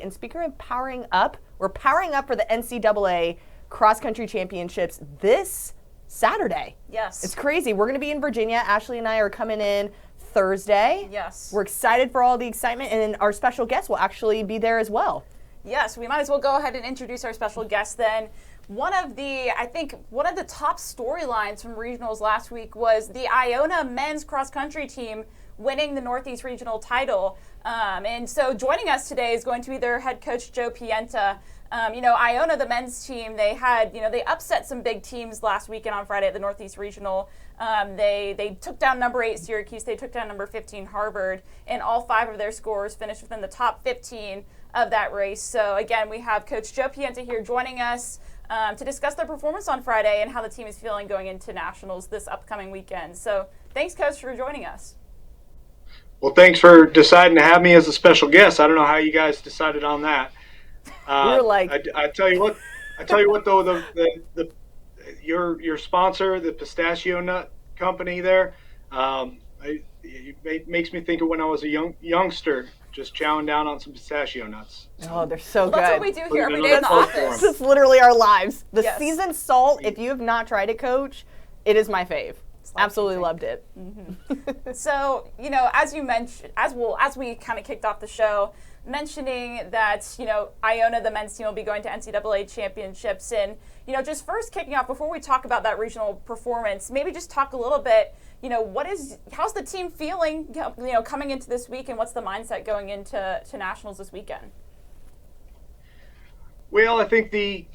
And speaking of powering up, we're powering up for the NCAA Cross Country Championships this Saturday. Yes. It's crazy. We're going to be in Virginia. Ashley and I are coming in Thursday. Yes. We're excited for all the excitement, and our special guest will actually be there as well. Yes, we might as well go ahead and introduce our special guest then. One of the top storylines from regionals last week was the Iona men's cross country team winning the Northeast Regional title. And so joining us today is going to be their head coach, Joe Pienta. Iona, the men's team, they upset some big teams last weekend on Friday at the Northeast Regional. They took down number 8 Syracuse, they took down number 15 Harvard, and all 5 of their scores finished within the top 15 of that race. So again, we have Coach Joe Pienta here joining us to discuss their performance on Friday and how the team is feeling going into nationals this upcoming weekend. So thanks, Coach, for joining us. Well, thanks for deciding to have me as a special guest. I don't know how you guys decided on that. We're like, I tell you what though, your sponsor, the pistachio nut company there, it makes me think of when I was a youngster, just chowing down on some pistachio nuts. Oh, they're so good. That's what we do here every day in the office. This is literally our lives. The Yes. seasoned salt, if you have not tried it, Coach, it is my fave. Absolutely loved it. Mm-hmm. So, as you mentioned, as we kind of kicked off the show, mentioning that, Iona, the men's team, will be going to NCAA championships. And, just first kicking off, before we talk about that regional performance, maybe just talk a little bit, how's the team feeling, coming into this week, and what's the mindset going into nationals this weekend? Well, I think the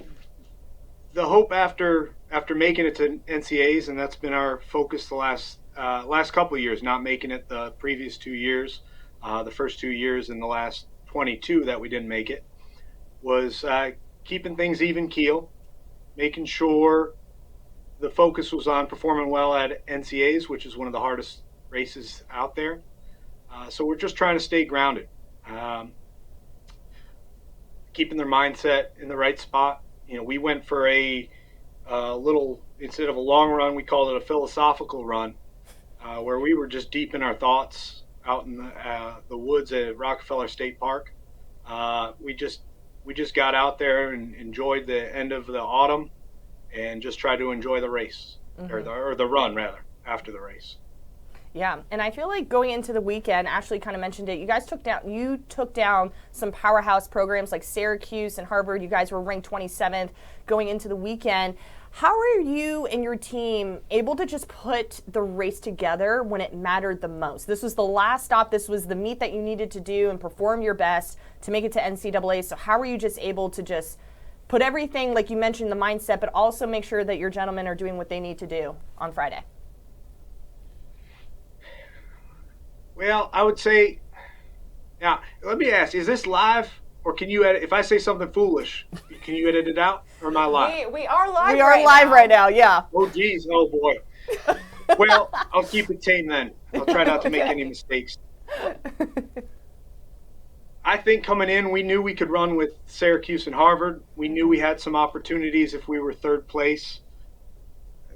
hope after making it to NCAAs, and that's been our focus the last couple of years, not making it the previous 2 years, the first 2 years and the last 22 that we didn't make it, was keeping things even keel, making sure the focus was on performing well at NCAAs, which is one of the hardest races out there. So we're just trying to stay grounded, keeping their mindset in the right spot. We went for a little, instead of a long run, we called it a philosophical run, where we were just deep in our thoughts out in the woods at Rockefeller State Park. We just got out there and enjoyed the end of the autumn, and just tried to enjoy the race, or the run rather, after the race. Yeah, and I feel like going into the weekend, Ashley kind of mentioned it, you took down some powerhouse programs like Syracuse and Harvard. You guys were ranked 27th going into the weekend. How are you and your team able to just put the race together when it mattered the most? This was the last stop. This was the meet that you needed to do and perform your best to make it to NCAA. So how were you just able to just put everything, like you mentioned, the mindset, but also make sure that your gentlemen are doing what they need to do on Friday? Well, I would say, now, let me ask, is this live, or can you edit? If I say something foolish, can you edit it out, or am I live? We are live. We are live right now, yeah. Oh, geez, oh boy. Well, I'll keep it tame then. I'll try not to make any mistakes. I think coming in, we knew we could run with Syracuse and Harvard. We knew we had some opportunities if we were third place,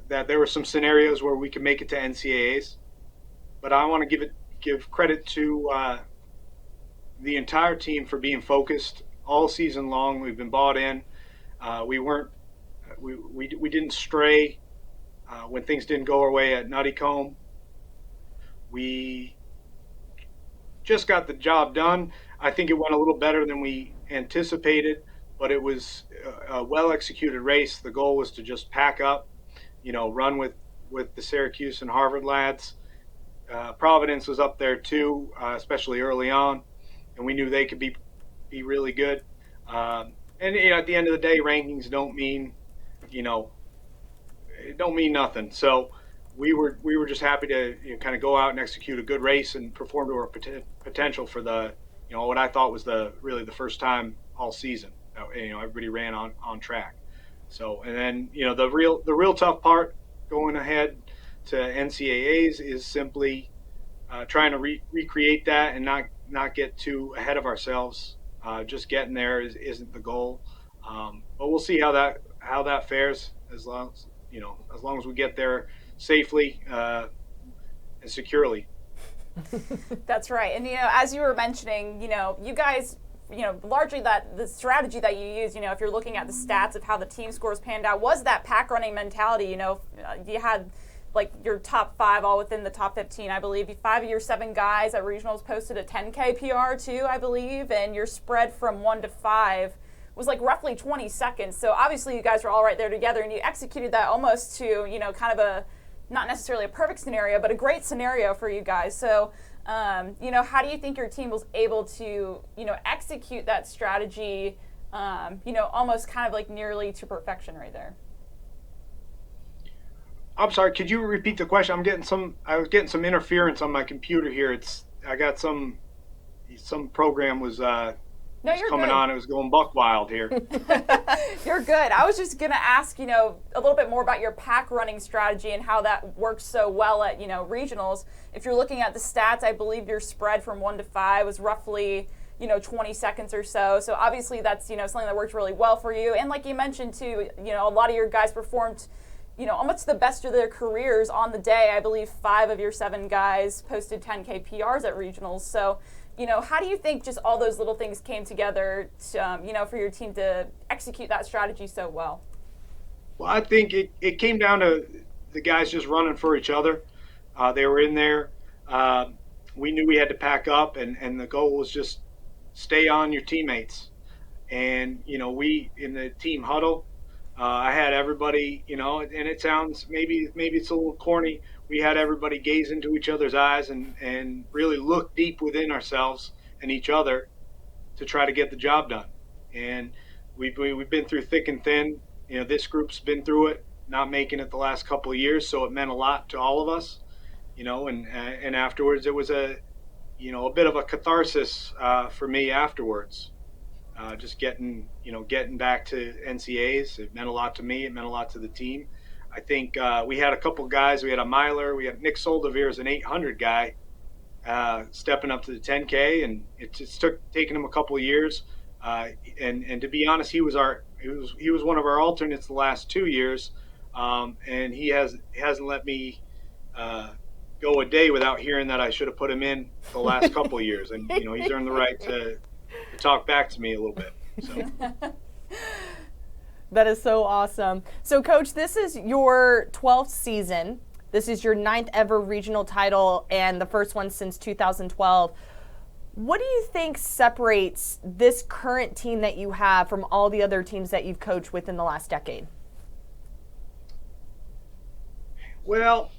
that there were some scenarios where we could make it to NCAAs. But I want to give credit to the entire team for being focused all season long. We've been bought in. We didn't stray when things didn't go our way at Nuttycombe. We just got the job done. I think it went a little better than we anticipated, but it was a well-executed race. The goal was to just pack up, run with the Syracuse and Harvard lads. Providence was up there too, especially early on, and we knew they could be really good. And at the end of the day, rankings don't mean, it don't mean nothing. So we were just happy to kind of go out and execute a good race and perform to our potential for the what I thought was really the first time all season. Everybody ran on track. So and then the real tough part going ahead to NCAAs is simply trying to recreate that and not get too ahead of ourselves. Just getting there isn't the goal, but we'll see how that fares as long as we get there safely and securely. That's right. And as you were mentioning, you guys largely that the strategy that you use, if you're looking at the stats of how the team scores panned out, was that pack running mentality. You had like your top 5 all within the top 15, I believe. 5 of your 7 guys at regionals posted a 10K PR too, I believe, and your spread from 1 to 5 was like roughly 20 seconds. So obviously you guys were all right there together, and you executed that almost to, kind of a, not necessarily a perfect scenario, but a great scenario for you guys. So, how do you think your team was able to, execute that strategy, almost kind of like nearly to perfection right there? I'm sorry, could you repeat the question? I was getting some interference on my computer here. I got some program was coming good. on. It was going buck wild here. You're good. I was just going to ask, a little bit more about your pack running strategy and how that works so well at, regionals. If you're looking at the stats, I believe your spread from 1 to 5 was roughly, 20 seconds or so. So obviously that's, something that worked really well for you. And like you mentioned too, a lot of your guys performed almost the best of their careers on the day. I believe 5 of your 7 guys posted 10K PRs at regionals. So, how do you think just all those little things came together to, for your team to execute that strategy so well? Well, I think it came down to the guys just running for each other. They were in there. We knew we had to pack up, and the goal was just stay on your teammates. And, we, in the team huddle, I had everybody, and it sounds, maybe it's a little corny. We had everybody gaze into each other's eyes and really look deep within ourselves and each other to try to get the job done. And we've been through thick and thin. This group's been through it, not making it the last couple of years, so it meant a lot to all of us. And afterwards it was a bit of a catharsis for me afterwards. Just getting back to NCAAs, it meant a lot to me. It meant a lot to the team. I think we had a couple guys. We had a miler. We had Nick Soldevere as an 800 guy, stepping up to the 10K, and it's taken him a couple of years. And to be honest, he was one of our alternates the last 2 years, and he hasn't let me go a day without hearing that I should have put him in the last couple of years. And he's earned the right to talk back to me a little bit. So. That is so awesome. So, Coach, this is your 12th season. This is your 9th ever regional title and the first one since 2012. What do you think separates this current team that you have from all the other teams that you've coached within the last decade? Well,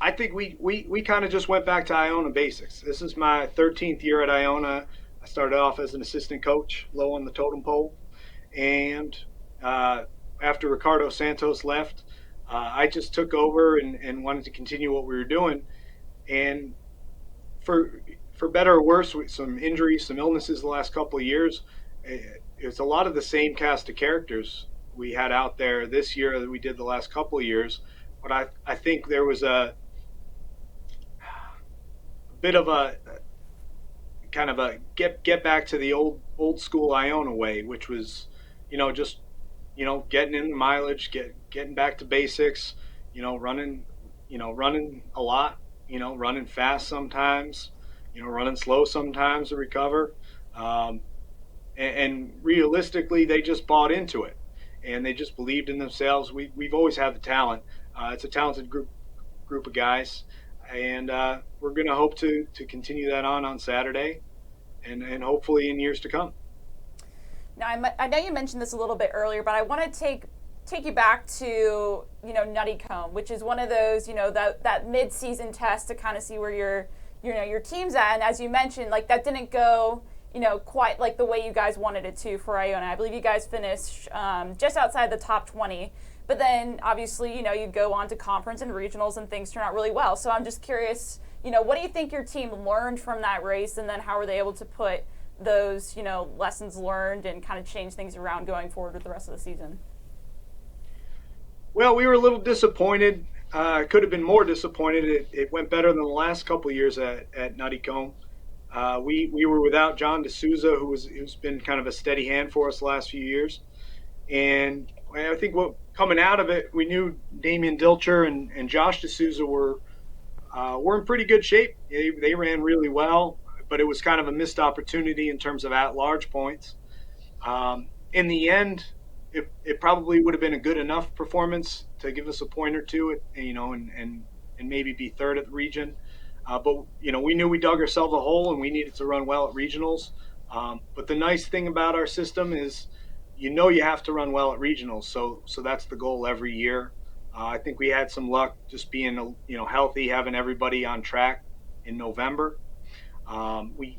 I think we kind of just went back to Iona basics. This is my 13th year at Iona. I started off as an assistant coach, low on the totem pole. And after Ricardo Santos left, I just took over and wanted to continue what we were doing. And for better or worse, with some injuries, some illnesses the last couple of years, it's a lot of the same cast of characters we had out there this year that we did the last couple of years. But I think there was a bit of a kind of a get back to the old school Iona way, which was just getting in the mileage, getting back to basics, running a lot, running fast sometimes, running slow sometimes to recover, and realistically they just bought into it and they just believed in themselves. We've always had the talent. It's a talented group of guys, and we're going to hope to continue that on Saturday, and hopefully in years to come. Now, I know you mentioned this a little bit earlier, but I want to take you back to, Nutty Comb, which is one of those, that mid-season test to kind of see where your team's at. And as you mentioned, like that didn't go, quite like the way you guys wanted it to for Iona. I believe you guys finished just outside the top 20. But then obviously, you go on to conference and regionals and things turn out really well. So I'm just curious, what do you think your team learned from that race, and then how were they able to put those, lessons learned and kind of change things around going forward with the rest of the season? Well, we were a little disappointed. Could have been more disappointed. It went better than the last couple of years at Nutty Comb. We were without John D'Souza, who's been kind of a steady hand for us the last few years. And I think coming out of it, we knew Damian Dilcher and Josh D'Souza were in pretty good shape. They ran really well. but it was kind of a missed opportunity in terms of at-large points. In the end, it probably would have been a good enough performance to give us a point or two, and maybe be third at the region. But we knew we dug ourselves a hole and we needed to run well at regionals. But the nice thing about our system is, you have to run well at regionals. So that's the goal every year. I think we had some luck just being healthy, having everybody on track in November.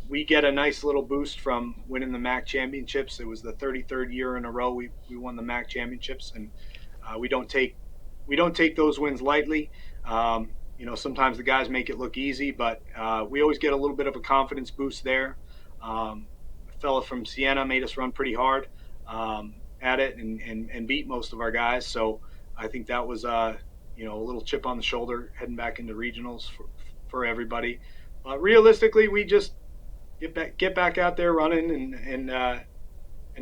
We get a nice little boost from winning the MAC championships. It was the 33rd year in a row we won the MAC championships, and we don't take those wins lightly. Sometimes the guys make it look easy, but we always get a little bit of a confidence boost there. A fella from Siena made us run pretty hard at it and beat most of our guys. So I think that was a little chip on the shoulder heading back into regionals for everybody. Realistically, we just get back out there running and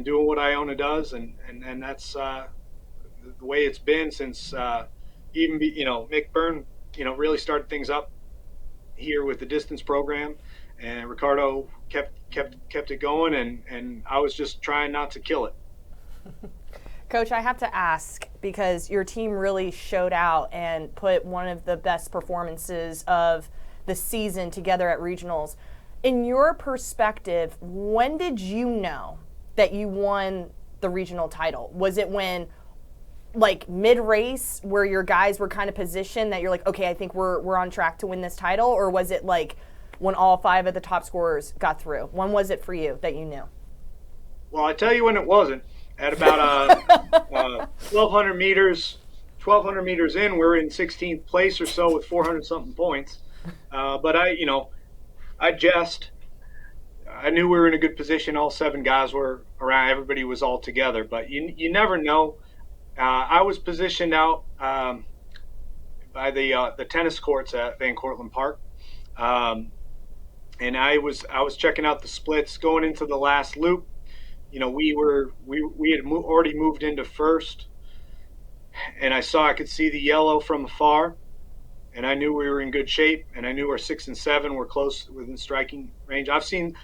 doing what Iona does, and that's the way it's been since even Mick Byrne really started things up here with the distance program, and Ricardo kept it going, and I was just trying not to kill it. Coach, I have to ask, because your team really showed out and put one of the best performances of the season together at regionals. In your perspective, when did you know that you won the regional title? Was it when, like, mid-race, where your guys were kind of positioned that you're like, okay, I think we're on track to win this title? Or was it like when all 5 of the top scorers got through? When was it for you that you knew? Well, I tell you when it wasn't. At about 1,200 meters in, we're in 16th place or so with 400 something points. But I jest. I knew we were in a good position. All 7 guys were around. Everybody was all together. But you never know. I was positioned out by the tennis courts at Van Cortlandt Park, and I was checking out the splits going into the last loop. We had already moved into first, and I could see the yellow from afar, and I knew we were in good shape, and I knew our 6 and 7 were close within striking range. I've seen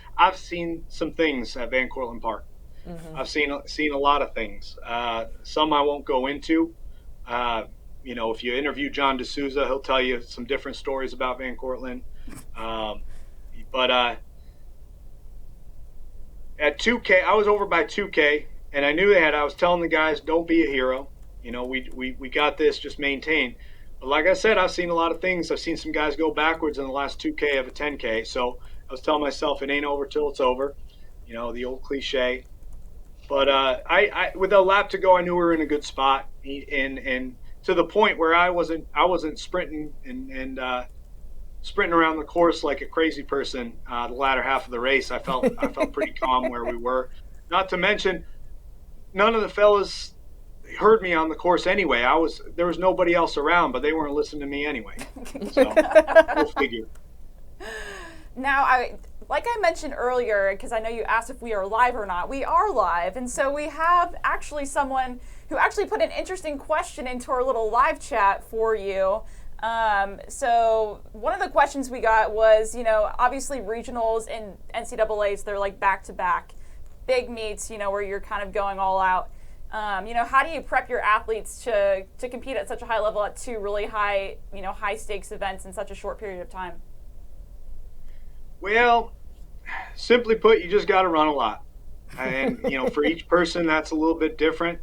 some things at Van Cortlandt Park. Mm-hmm. I've seen a lot of things. Some I won't go into. If you interview John D'Souza, he'll tell you some different stories about Van Cortlandt. But at 2K, I was over by 2K, and I knew I was telling the guys, don't be a hero. We got this, just maintain. But like I said, I've seen a lot of things. I've seen some guys go backwards in the last 2K of a 10K. So I was telling myself, it ain't over till it's over. The old cliche. But I with a lap to go, I knew we were in a good spot, and to the point where I wasn't sprinting and sprinting around the course like a crazy person. The latter half of the race, I felt pretty calm where we were. Not to mention, none of the fellas heard me on the course anyway. There was nobody else around, but they weren't listening to me anyway. So go figure. Now, like I mentioned earlier, because I know you asked if we are live or not, we are live. And so we have actually someone who actually put an interesting question into our little live chat for you. So one of the questions we got was, obviously regionals and NCAAs, they're like back-to-back big meets, where you're kind of going all out. How do you prep your athletes to compete at such a high level at 2 really high, high stakes events in such a short period of time? Well, simply put, you just got to run a lot. And, for each person, that's a little bit different.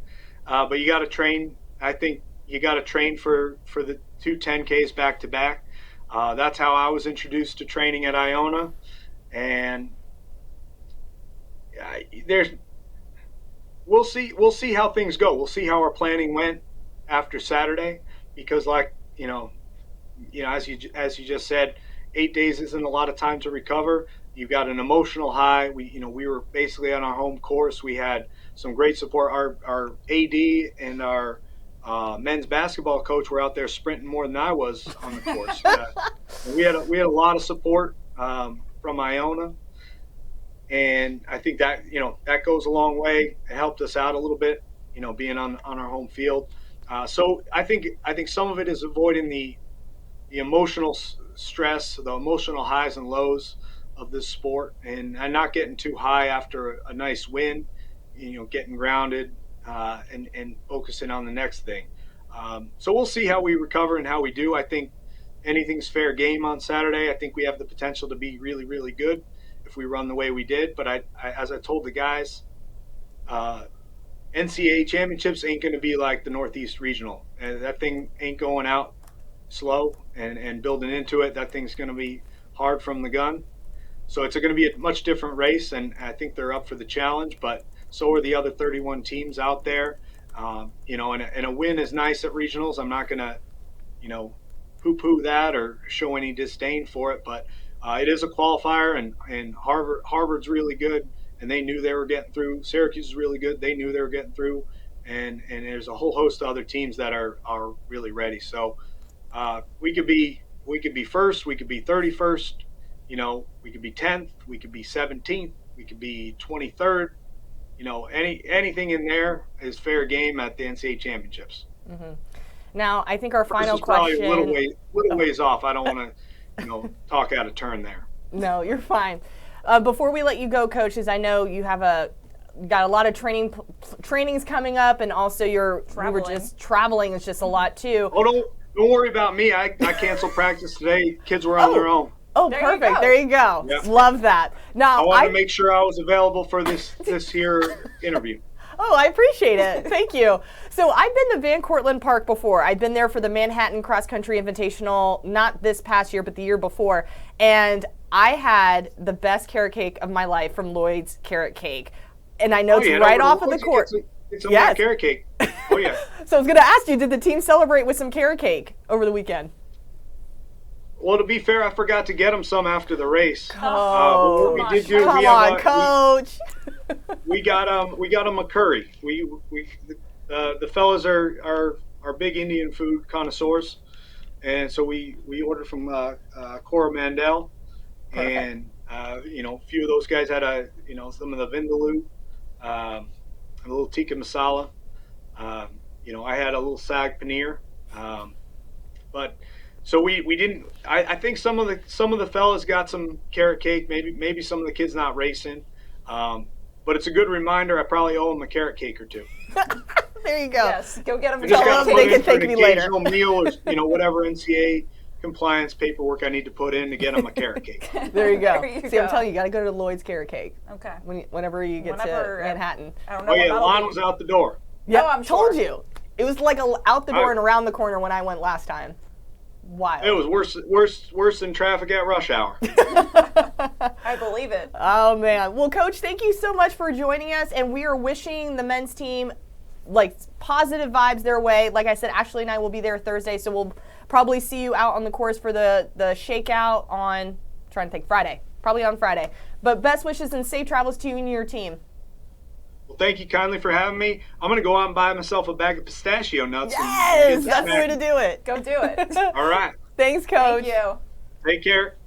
But you got to train. I think you got to train for the 2 10Ks back to back. That's how I was introduced to training at Iona. And we'll see how things go. We'll see how our planning went after Saturday, because as you just said, 8 days isn't a lot of time to recover. You've got an emotional high. We were basically on our home course. We had some great support. Our AD and our men's basketball coach were out there sprinting more than I was on the course. We had a lot of support from Iona, and I think that that goes a long way. It helped us out a little bit, being on our home field. So I think some of it is avoiding the emotional stress, the emotional highs and lows. of this sport, and not getting too high after a nice win, getting grounded and focusing on the next thing. So we'll see how we recover and how we do. I think anything's fair game on Saturday. I think we have the potential to be really, really good if we run the way we did. But as I told the guys, NCAA Championships ain't going to be like the Northeast Regional. And that thing ain't going out slow and building into it. That thing's going to be hard from the gun. So it's going to be a much different race, and I think they're up for the challenge, but so are the other 31 teams out there. And a win is nice at regionals. I'm not going to, poo-poo that or show any disdain for it, but it is a qualifier, and Harvard's really good, and they knew they were getting through. Syracuse is really good. They knew they were getting through, and there's a whole host of other teams that are really ready. So we could be first, we could be 31st, we could be 10th, we could be 17th, we could be 23rd. Anything in there is fair game at the NCAA Championships. Mm-hmm. Now, I think our final question. question. Probably a little ways off. I don't want to, talk out of turn there. No, you're fine. Before we let you go, coaches, I know you have got a lot of trainings coming up, and also you were just traveling is just a lot too. Oh, don't worry about me. I canceled practice today. Kids were on their own. Oh, perfect. There you go. Yep. Love that. Now, I wanted to make sure I was available for this here interview. Oh, I appreciate it. Thank you. So I've been to Van Cortlandt Park before. I've been there for the Manhattan Cross Country Invitational, not this past year, but the year before. And I had the best carrot cake of my life from Lloyd's Carrot Cake. And I know it's right off of the court. It's a yes. Carrot cake. Oh, yeah. So I was going to ask you, did the team celebrate with some carrot cake over the weekend? Well, to be fair, I forgot to get them some after the race. Oh, we did do. Come on, Coach. We got them a curry. The fellas are big Indian food connoisseurs, and so we ordered from Cora Mandel, and a few of those guys had some of the vindaloo, a little tikka masala. I had a little sag paneer, but. So we didn't. I think some of the fellas got some carrot cake. Maybe some of the kids not racing, but it's a good reminder. I probably owe them a carrot cake or two. There you go. Yes, go get them. Tell them they can thank me later. Meal or whatever NCAA compliance paperwork I need to put in to get them a carrot cake. There you go. See, I'm telling you, you got to go to Lloyd's Carrot Cake. Okay. Whenever you get to Manhattan. I don't know. Oh yeah, Lon was out the door. Yeah, I'm sure. Told you. It was like out the door and around the corner when I went last time. Wild. It was worse than traffic at rush hour. I believe it. Oh man. Well, Coach, thank you so much for joining us, and we are wishing the men's team positive vibes their way. Like I said, Ashley and I will be there Thursday, so we'll probably see you out on the course for the shakeout on Friday. Probably on Friday. But best wishes and safe travels to you and your team. Well, thank you kindly for having me. I'm going to go out and buy myself a bag of pistachio nuts. Yes, that's the way to do it. Go do it. All right. Thanks, Coach. Thank you. Take care.